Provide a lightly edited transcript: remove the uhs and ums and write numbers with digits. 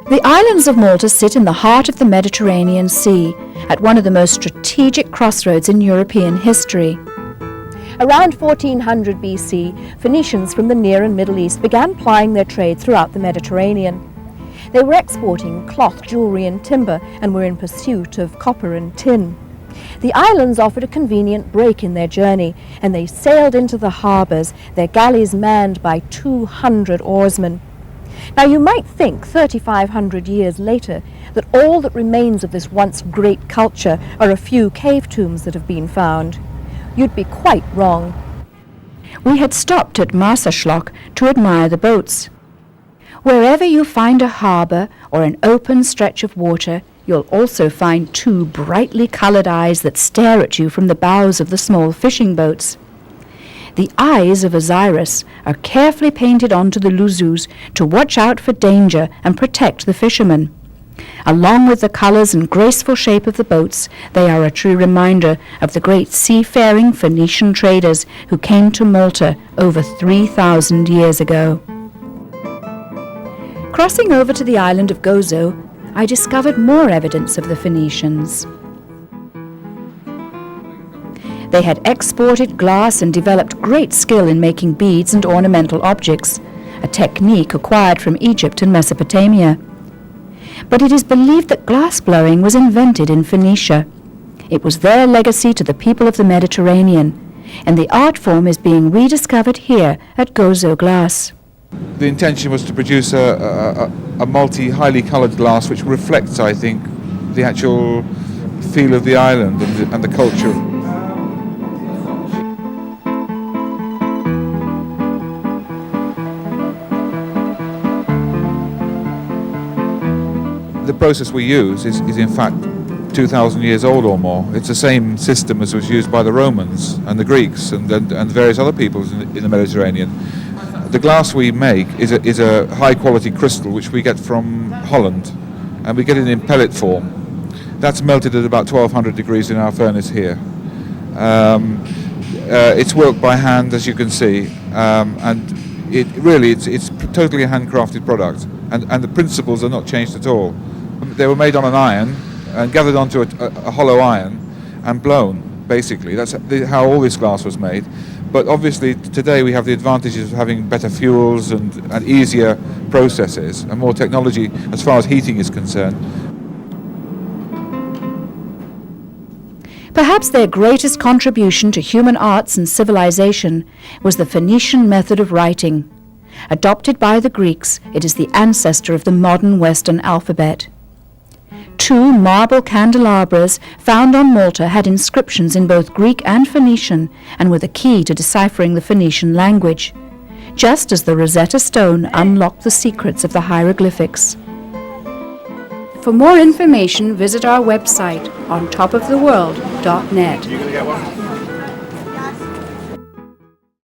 The islands of Malta sit in the heart of the Mediterranean Sea, at one of the most strategic crossroads in European history. Around 1400 BC, Phoenicians from the Near and Middle East began plying their trade throughout the Mediterranean. They were exporting cloth, jewellery and timber, and were in pursuit of copper and tin. The islands offered a convenient break in their journey, and they sailed into the harbours, their galleys manned by 200 oarsmen. Now you might think 3,500 years later that all that remains of this once great culture are a few cave tombs that have been found. You'd be quite wrong. We had stopped at Marsaschlock to admire the boats. Wherever you find a harbour or an open stretch of water, you'll also find two brightly coloured eyes that stare at you from the bows of the small fishing boats. The eyes of Osiris are carefully painted onto the luzus to watch out for danger and protect the fishermen. Along with the colours and graceful shape of the boats, they are a true reminder of the great seafaring Phoenician traders who came to Malta over 3,000 years ago. Crossing over to the island of Gozo, I discovered more evidence of the Phoenicians. They had exported glass and developed great skill in making beads and ornamental objects, a technique acquired from Egypt and Mesopotamia. But it is believed that glass blowing was invented in Phoenicia. It was their legacy to the people of the Mediterranean, and the art form is being rediscovered here at Gozo Glass. The intention was to produce a highly coloured glass which reflects, I think, the actual feel of the island and the culture. The process we use is in fact 2,000 years old or more. It's the same system as was used by the Romans and the Greeks and various other peoples in the Mediterranean. The glass we make is a high quality crystal which we get from Holland, and we get it in pellet form. That's melted at about 1200 degrees in our furnace here. It's worked by hand, as you can see, and it's totally a handcrafted product, and the principles are not changed at all. They were made on an iron and gathered onto a hollow iron and blown, basically. That's how all this glass was made. But obviously today we have the advantages of having better fuels and easier processes and more technology as far as heating is concerned. Perhaps their greatest contribution to human arts and civilization was the Phoenician method of writing. Adopted by the Greeks, it is the ancestor of the modern Western alphabet. 2 marble candelabras found on Malta had inscriptions in both Greek and Phoenician and were the key to deciphering the Phoenician language, just as the Rosetta Stone unlocked the secrets of the hieroglyphics. For more information, visit our website on topoftheworld.net.